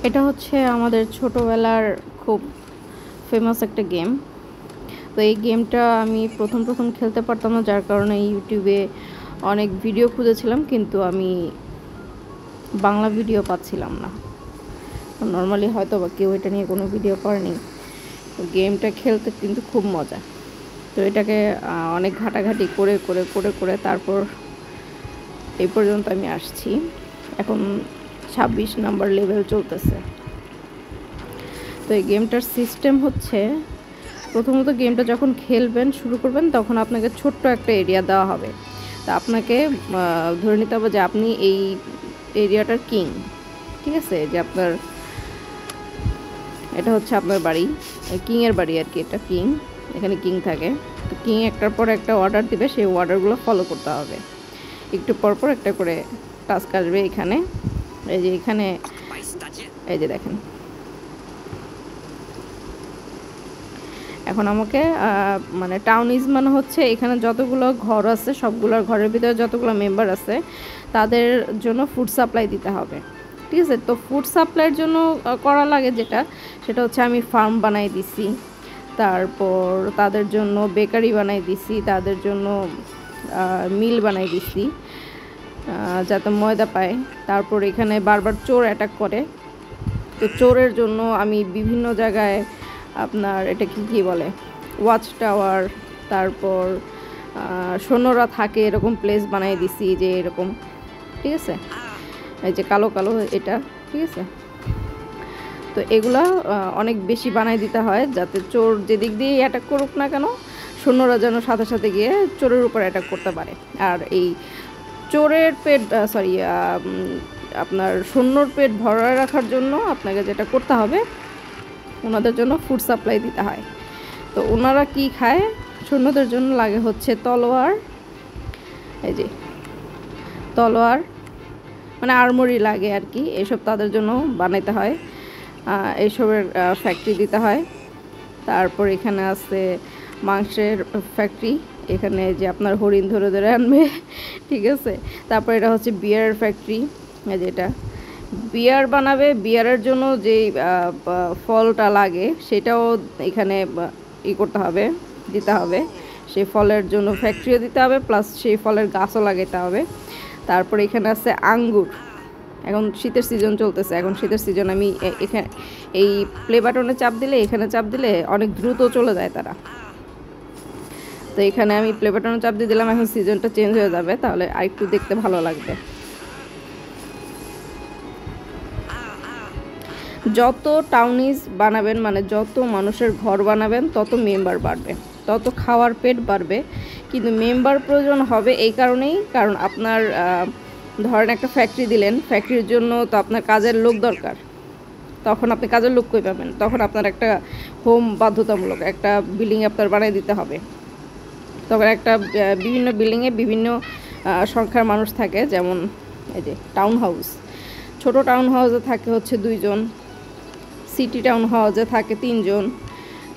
এটা হচ্ছে আমাদের ছোটোবেলার খুব ফেমাস একটা গেম। তো এই গেমটা আমি প্রথম খেলতে পারতাম না, যার কারণে ইউটিউবে অনেক ভিডিও খুঁজেছিলাম, কিন্তু আমি বাংলা ভিডিও পাচ্ছিলাম না। নর্মালি হয়তো বা কেউ এটা নিয়ে কোনো ভিডিও করেনি। তো গেমটা খেলতে কিন্তু খুব মজা। তো এটাকে অনেক ঘাটাঘাটি করে করে করে করে তারপর এই পর্যন্ত আমি আসছি। এখন 26 নাম্বার লেভেল চলতেছে। তো এই গেমটার সিস্টেম হচ্ছে, প্রথমত গেমটা যখন খেলবেন শুরু করবেন তখন আপনাকে ছোট্ট একটা এরিয়া দেওয়া হবে। তা আপনাকে ধরে নিতে হবে যে আপনি এই এরিয়াটার কিং, ঠিক আছে? যে আপনার এটা হচ্ছে আপনার বাড়ি, কিংয়ের বাড়ি আর কি, এটা কিং, এখানে কিং থাকে। তো কিং একটার পর একটা অর্ডার দিবে, সেই অর্ডারগুলো ফলো করতে হবে। একটু পরপর একটা করে টাস্ক আসবে এখানে। এই যে এখানে এই যে দেখেন, এখন আমাকে মানে টাউন ইজ মানে হচ্ছে এখানে যতগুলো ঘর আছে সবগুলোর ঘরের ভিতরে যতগুলো মেম্বার আছে তাদের জন্য ফুড সাপ্লাই দিতে হবে, ঠিক আছে? তো ফুড সাপ্লাইয়ের জন্য করা লাগে যেটা, সেটা হচ্ছে আমি ফার্ম বানাই দিছি, তারপর তাদের জন্য বেকারি বানাই দিছি, তাদের জন্য মিল বানাই দিছি যাতে ময়দা পায়। তারপর এখানে বারবার চোর অ্যাটাক করে, তো চোরের জন্য আমি বিভিন্ন জায়গায় আপনার এটা কি বলে, ওয়াচ টাওয়ার, তারপর সৈন্যরা থাকে এরকম প্লেস বানিয়ে দিছি যে এরকম, ঠিক আছে? এই যে কালো কালো এটা, ঠিক আছে? তো এগুলা অনেক বেশি বানাই দিতে হয় যাতে চোর যেদিক দিয়ে অ্যাটাক করুক না কেন সৈন্যরা যেন সাথে সাথে গিয়ে চোরের উপর অ্যাটাক করতে পারে। আর এই চোরের পেট আপনার সৈন্যর পেট ভরা রাখার জন্য আপনাকে যেটা করতে হবে, ওনাদের জন্য ফুড সাপ্লাই দিতে হয়। তো ওনারা কি খায়? সৈন্যদের জন্য লাগে হচ্ছে তলোয়ার, এই যে তলোয়ার মানে আর্মরি লাগে আর কি, এসব তাদের জন্য বানাইতে হয়, এইসবের ফ্যাক্টরি দিতে হয়। তারপর এখানে আছে মাংসের ফ্যাক্টরি, এখানে যে আপনার হরিণ ধরে ধরে আনবে, ঠিক আছে? তারপর এটা হচ্ছে বিয়ারের ফ্যাক্টরি, যেটা বিয়ার বানাবে, বিয়ারের জন্য যেই ফলটা লাগে সেটাও এখানে করতে হবে, দিতে হবে। সেই ফলের জন্য ফ্যাক্টরিও দিতে হবে, প্লাস সেই ফলের গাছও লাগাতে হবে। তারপরে এখানে আছে আঙ্গুর, এখন শীতের সিজন চলতেছে, এখন শীতের সিজন আমি এখানে এই প্লে বাটনে চাপ দিলে, এখানে চাপ দিলে অনেক দ্রুত চলে যায় তারা। তো এখানে আমি প্লে বাটনে চাপ দিয়ে দিলাম, এখন সিজনটা চেঞ্জ হয়ে যাবে, তাহলে আরেকটু দেখতে ভালো লাগবে। যত টাউনিজ বানাবেন, মানে যত মানুষের ঘর বানাবেন, তত মেম্বার বাড়বে, তত খাওয়ার পেট বাড়বে। কিন্তু মেম্বার প্রয়োজন হবে এই কারণেই, কারণ আপনার ধরেন একটা ফ্যাক্টরি দিলেন, ফ্যাক্টরির জন্য তো আপনার কাজের লোক দরকার। তখন আপনি কাজের লোক কই পাবেন? তখন আপনার একটা হোম বাধ্যতামূলক, একটা বিল্ডিং আপনার বানিয়ে দিতে হবে। তখন একটা বিভিন্ন বিল্ডিংয়ে বিভিন্ন সংখ্যার মানুষ থাকে, যেমন এই যে টাউন হাউস, ছোটো টাউন হাউসে থাকে হচ্ছে 2 জন, সিটি টাউন হাউসে থাকে 3 জন,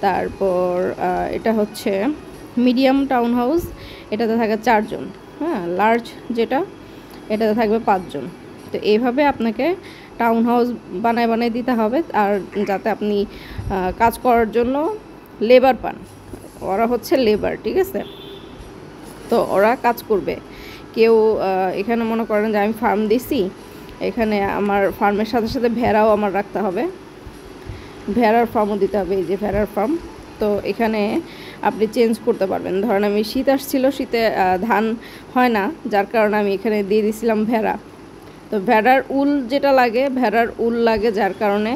তারপর এটা হচ্ছে মিডিয়াম টাউন হাউস, এটাতে থাকে 4 জন, হ্যাঁ, লার্জ যেটা এটাতে থাকবে 5 জন। তো এইভাবে আপনাকে টাউন হাউস বানায় দিতে হবে, আর যাতে আপনি কাজ করার জন্য লেবার পান। ওরা হচ্ছে লেবার, ঠিক আছে? তো ওরা কাজ করবে। কেউ এখানে মনে করেন যে আমি ফার্ম দিছি, এখানে আমার ফার্মের সাথে সাথে ভেড়াও আমার রাখতে হবে, ভেড়ার ফার্মও দিতে হবে, এই যে ভেড়ার ফার্ম। তো এখানে আপনি চেঞ্জ করতে পারবেন। ধরেন আমি শীত আসছিল, শীতে ধান হয় না, যার কারণে আমি এখানে দিয়ে দিয়েছিলাম ভেড়া। তো ভেড়ার উল যেটা লাগে, ভেড়ার উল লাগে, যার কারণে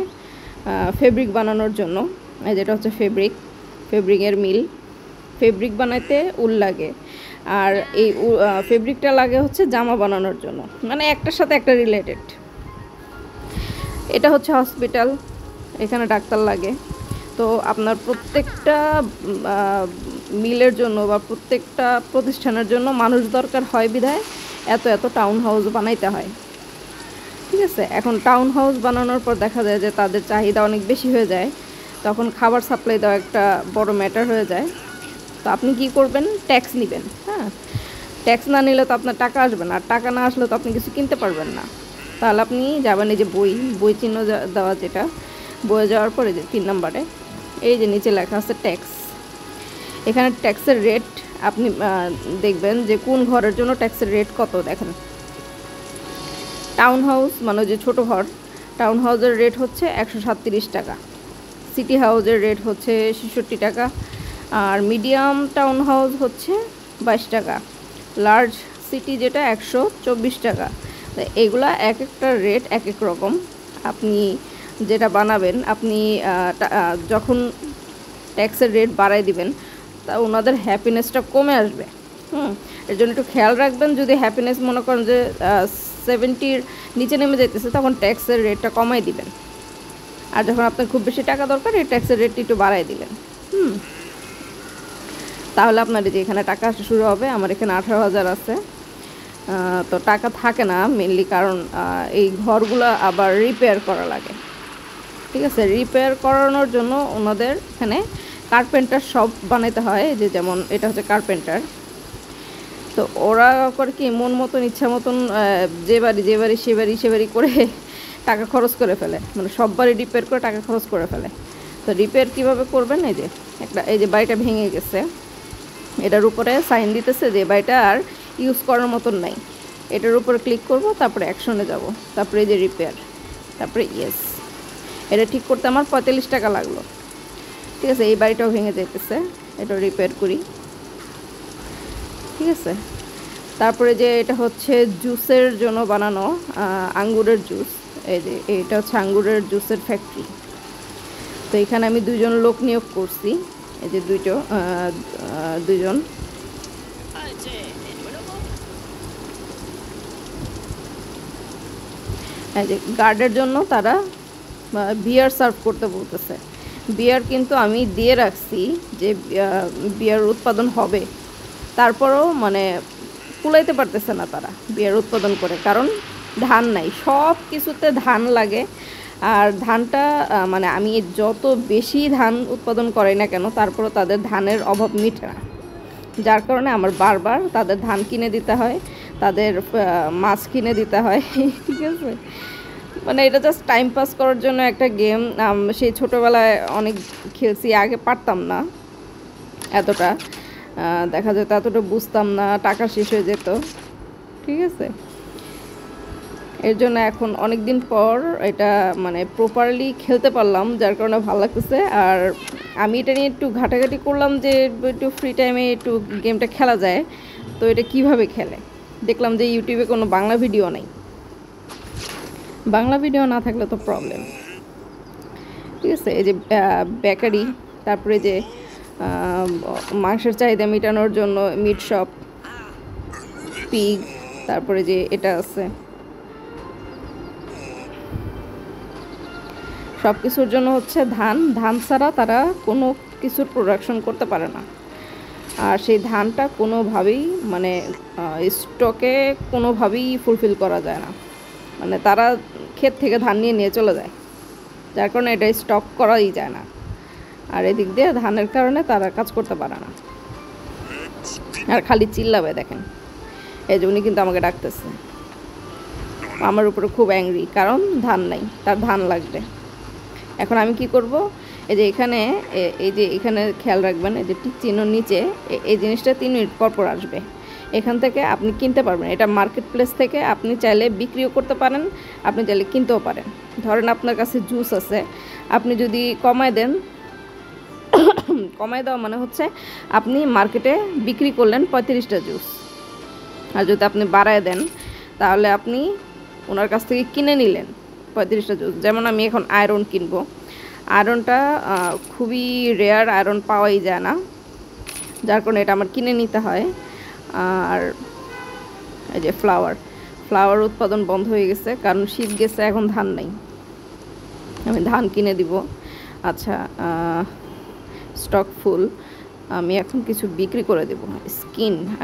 ফেব্রিক বানানোর জন্য, যেটা হচ্ছে ফেব্রিকের মিল, ফেব্রিক বানাইতে উল লাগে। আর এই ফেব্রিকটা লাগে হচ্ছে জামা বানানোর জন্য, মানে একটার সাথে একটা রিলেটেড। এটা হচ্ছে হসপিটাল, এখানে ডাক্তার লাগে। তো আপনার প্রত্যেকটা মিলের জন্য বা প্রত্যেকটা প্রতিষ্ঠানের জন্য মানুষ দরকার হয় বিধায় এত টাউন হাউস বানাইতে হয়, ঠিক আছে? এখন টাউন হাউস বানানোর পর দেখা যায় যে তাদের চাহিদা অনেক বেশি হয়ে যায়, তখন খাবার সাপ্লাই দেওয়া একটা বড় ম্যাটার হয়ে যায়। তো আপনি কি করবেন? ট্যাক্স নেবেন, হ্যাঁ। ট্যাক্স না নিলে তো আপনার টাকা আসবে না, আর টাকা না আসলে তো আপনি কিছু কিনতে পারবেন না। তাহলে আপনি যাবেন এই যে বই চিহ্ন দেওয়া, যেটা বইয়ে যাওয়ার পরে যে 3 নম্বরে এই যে নিচে লেখা আছে ট্যাক্স। এখানে ট্যাক্সের রেট আপনি দেখবেন যে কোন ঘরের জন্য ট্যাক্সের রেট কত। দেখেন টাউন হাউস মানে যে ছোটো ঘর, টাউন হাউসের রেট হচ্ছে 137 টাকা, সিটি হাউসের রেট হচ্ছে 66 টাকা, আর মিডিয়াম টাউন হাউস হচ্ছে 22 টাকা, লার্জ সিটি যেটা 124 টাকা। এগুলা এক একটা রেট এক এক রকম। আপনি যেটা বানাবেন, আপনি যখন ট্যাক্সের রেট বাড়াই দিবেন তা ওনাদের হ্যাপিনেসটা কমে আসবে। এর জন্য একটু খেয়াল রাখবেন। যদি হ্যাপিনেস মনে করেন যে 70-র নিচে নেমে যেতেছে, তখন ট্যাক্সের রেটটা কমাই দিবেন। আর যখন আপনার খুব বেশি টাকা দরকার, এই ট্যাক্সের রেটটা একটু বাড়াই দিবেন। তাহলে আপনার যে এখানে টাকা আসা শুরু হবে। আমার এখানে 18,000 আছে। তো টাকা থাকে না মেনলি কারণ এই ঘরগুলো আবার রিপেয়ার করা লাগে। ঠিক আছে, রিপেয়ার করানোর জন্য ওনাদের এখানে কার্পেন্টার সব বানাইতে হয়। যে যেমন এটা হচ্ছে কার্পেন্টার, তো ওরা করে কি মন মতন ইচ্ছা মতন যে বাড়ি করে টাকা খরচ করে ফেলে, মানে সব বাড়ি রিপেয়ার করে টাকা খরচ করে ফেলে। তো রিপেয়ার কীভাবে করবেন, এই যে বাড়িটা ভেঙে গেছে, এটার উপরে সাইন দিতেছে যে বাড়িটা আর ইউজ করার মতন নাই। এটার উপরে ক্লিক করব, তারপরে অ্যাকশনে যাব, তারপরে এই যে রিপেয়ার, তারপরে ইয়েস। এটা ঠিক করতে আমার 45 টাকা লাগলো। ঠিক আছে, এই বাড়িটাও ভেঙে যেতেছে, এটা রিপেয়ার করি। ঠিক আছে, তারপরে যে এটা হচ্ছে জুসের জন্য বানানো আঙ্গুরের জুস। এই যে এটা হচ্ছে আঙ্গুরের জুসের ফ্যাক্টরি। তো এখানে আমি 2জন লোক নিয়োগ করছি। এই যে দুজন। এই যে গার্ডের জন্য তারা বিয়ার সার্ভ করতে বলতেছে। বিয়ার কিন্তু আমি দিয়ে রাখছি যে বিয়ার উৎপাদন হবে, তারপরেও মানে কুলাইতে পারতেছে না তারা বিয়ার উৎপাদন করে, কারণ ধান নাই। সব কিছুতে ধান লাগে, আর ধানটা মানে আমি যত বেশি ধান উৎপাদন করাই না কেন, তারপরও তাদের ধানের অভাব মিটে না। যার কারণে আমার বারবার তাদের ধান কিনে দিতে হয়, তাদের মাছ কিনে দিতে হয়। ঠিক আছে, মানে এটা জাস্ট টাইম পাস করার জন্য একটা গেম। সেই ছোটোবেলায় অনেক খেলছি, আগে পারতাম না এতটা, দেখা যেত এতটা বুঝতাম না, টাকা শেষ হয়ে যেত। ঠিক আছে, এর জন্য এখন অনেক দিন পর এটা মানে প্রপারলি খেলতে পারলাম, যার কারণে ভালো লাগতেছে। আর আমি এটা নিয়ে একটু ঘাটাঘাটি করলাম যে একটু ফ্রি টাইমে একটু গেমটা খেলা যায়। তো এটা কিভাবে খেলে দেখলাম যে ইউটিউবে কোনো বাংলা ভিডিও নেই। বাংলা ভিডিও না থাকলে তো প্রবলেম। ঠিক আছে, এই যে বেকারি, তারপরে যে মাংসের চাহিদা মেটানোর জন্য মিট শপ, পিগ, তারপরে যে এটা আছে, সব কিছুর জন্য হচ্ছে ধান ছাড়া তারা কোনো কিছুর প্রোডাকশন করতে পারে না। আর সেই ধানটা কোনোভাবেই মানে স্টকে কোনোভাবেই ফুলফিল করা যায় না, মানে তারা ক্ষেত থেকে ধান নিয়ে চলে যায়, যার কারণে এটা স্টক করাই যায় না। আর এদিক দিয়ে ধানের কারণে তারা কাজ করতে পারে না, আর খালি চিল্লাবে। দেখেন এই যে উনি কিন্তু আমাকে ডাকতেছে, আমার উপরে খুব অ্যাংরি, কারণ ধান নাই, তার ধান লাগবে। এখন আমি কি করব, এই যে এখানে খেয়াল রাখবেন, এই যে টিক চিহ্ন নিচে এই জিনিসটা 3 মিনিট পর আসবে। এখান থেকে আপনি কিনতে পারবেন। এটা মার্কেট প্লেস থেকে আপনি চাইলে বিক্রিও করতে পারেন, আপনি চাইলে কিনতেও পারেন। ধরেন আপনার কাছে জুস আছে, আপনি যদি কমায় দেন, কমায় দেওয়া মানে হচ্ছে আপনি মার্কেটে বিক্রি করলেন 35টা জুস, আর যদি আপনি বাড়ায় দেন তাহলে আপনি ওনার কাছ থেকে কিনে নিলেন 35টা জুস। যেমন আমি এখন আয়রন কিনবো, আয়রনটা খুবই রেয়ার, আয়রন পাওয়াই যায় না, যার কারণে এটা আমার কিনে নিতে হয়। আর এই যে ফ্লাওয়ার উৎপাদন বন্ধ হয়ে গেছে, কারণ শীত গেছে, এখন ধান নাই, আমি ধান কিনে দিব। আচ্ছা, স্টক ফুল, আমি এখন কিছু বিক্রি করে দেব।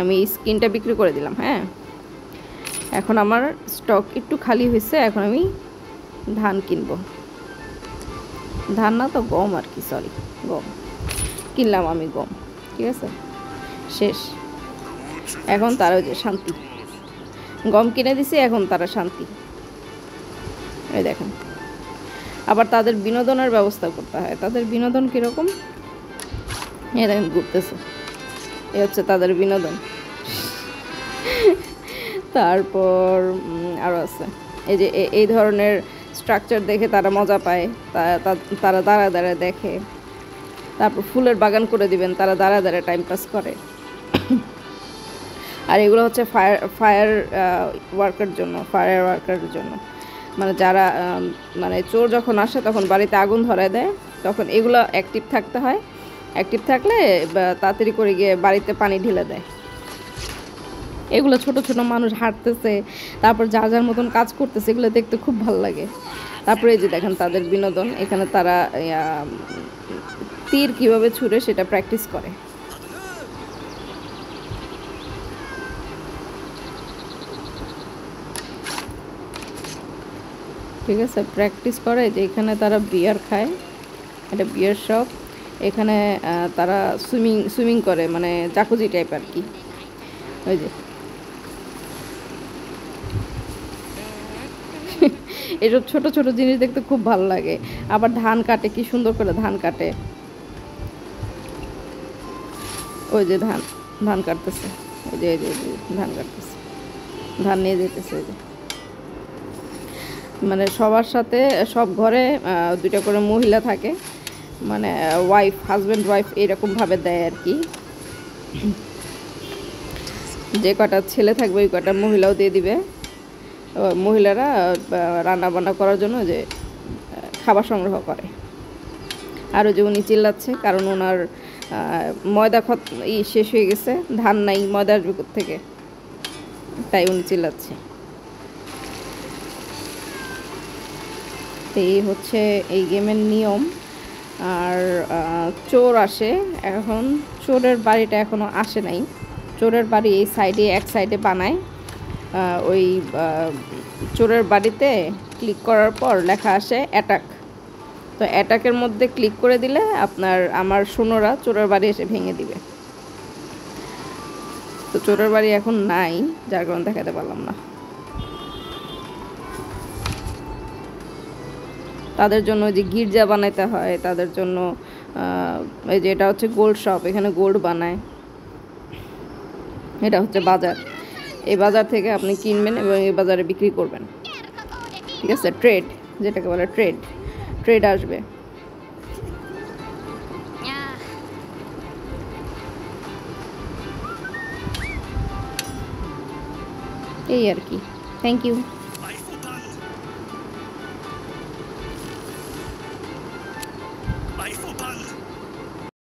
আমি এই স্কিনটা বিক্রি করে দিলাম। হ্যাঁ, এখন আমার স্টক একটু খালি হয়েছে, এখন আমি ধান কিনবো। ধান না তো গম, আর কি, সরি, গম কিনলাম আমি, গম। ঠিক আছে, শেষ। এখন তারা যে শান্তি, গম কিনে দিছি, এখন তারা শান্তি। এই দেখেন। আবার তাদের বিনোদনের ব্যবস্থা করতে হয়। তাদের বিনোদন কীরকম, এই দেখেন ঘুরতেছে, এই হচ্ছে তাদের বিনোদন। তারপর আরও আছে, এই যে এই ধরনের স্ট্রাকচার দেখে তারা মজা পায়, তারা দাঁড়ায় দাঁড়ায় দেখে। তারপর ফুলের বাগান করে দিবেন, তারা দাঁড়ায় দাঁড়ায় টাইম পাস করে। আর এগুলো হচ্ছে ফায়ার ওয়ার্কারের জন্য, মানে যারা মানে চোর যখন আসে তখন বাড়িতে আগুন ধরায় দেয়, তখন এগুলো অ্যাক্টিভ থাকতে হয়। অ্যাক্টিভ থাকলে তাড়াতাড়ি করে গিয়ে বাড়িতে পানি ঢেলে দেয়। এগুলো ছোট ছোট মানুষ হাঁটতেছে, তারপর যার যার মতন কাজ করতেছে, এগুলো দেখতে খুব ভালো লাগে। তারপরে এই যে দেখেন তাদের বিনোদন, এখানে তারা তীর কীভাবে ছুঁড়ে সেটা প্র্যাকটিস করে। ঠিক আছে, প্র্যাকটিস করে। যে এখানে তারা বিয়ার খায়, এটা বিয়ার শপ। এখানে তারা সুইমিং করে, মানে জাকুজি টাইপ আর কি। ওই যে এসব ছোট ছোট জিনিস দেখতে খুব ভালো লাগে। আবার ধান কাটে, কি সুন্দর করে ধান কাটে। ওই যে ধান কাটতেছে, ওই যে ধান কাটতেছে, ধান নিয়ে যেতেছে। ওই যে মানে সবার সাথে সব ঘরে দুইটা করে মহিলা থাকে, মানে হাজব্যান্ড ওয়াইফ এরকমভাবে দেয় আর কি। যে কটা ছেলে থাকবে ওই কটা মহিলাও দিয়ে দিবে। মহিলারা রান্না বান্না করার জন্য যে খাবার সংগ্রহ করে। আরও যে উনি চিল্লাচ্ছে কারণ ওনার ময়দা শেষ হয়ে গেছে, ধান নাই, ময়দা আসবে থেকে, তাই উনি চিল্লাচ্ছে। এই হচ্ছে এই গেমের নিয়ম। আর চোর আসে, এখন চোরের বাড়িটা এখনও আসে নাই। চোরের বাড়ি এই সাইডে, এক সাইডে বানায়। ওই চোরের বাড়িতে ক্লিক করার পর লেখা আসে অ্যাটাক। তো অ্যাটাকের মধ্যে ক্লিক করে দিলে আমার সৈন্যরা চোরের বাড়ি এসে ভেঙে দিবে। তো চোরের বাড়ি এখন নাই, যার কারণে দেখাতে পারলাম না। তাদের জন্য যে গির্জা বানাইতে হয়, তাদের জন্য এই যে এটা হচ্ছে গোল্ড শপ, এখানে গোল্ড বানায়। এটা হচ্ছে বাজার, এই বাজার থেকে আপনি কিনবেন এবং এই বাজারে বিক্রি করবেন। ঠিক আছে, ট্রেড যেটাকে বলে, ট্রেড আসবে। এই আর কি। Thank you. Bei Verband!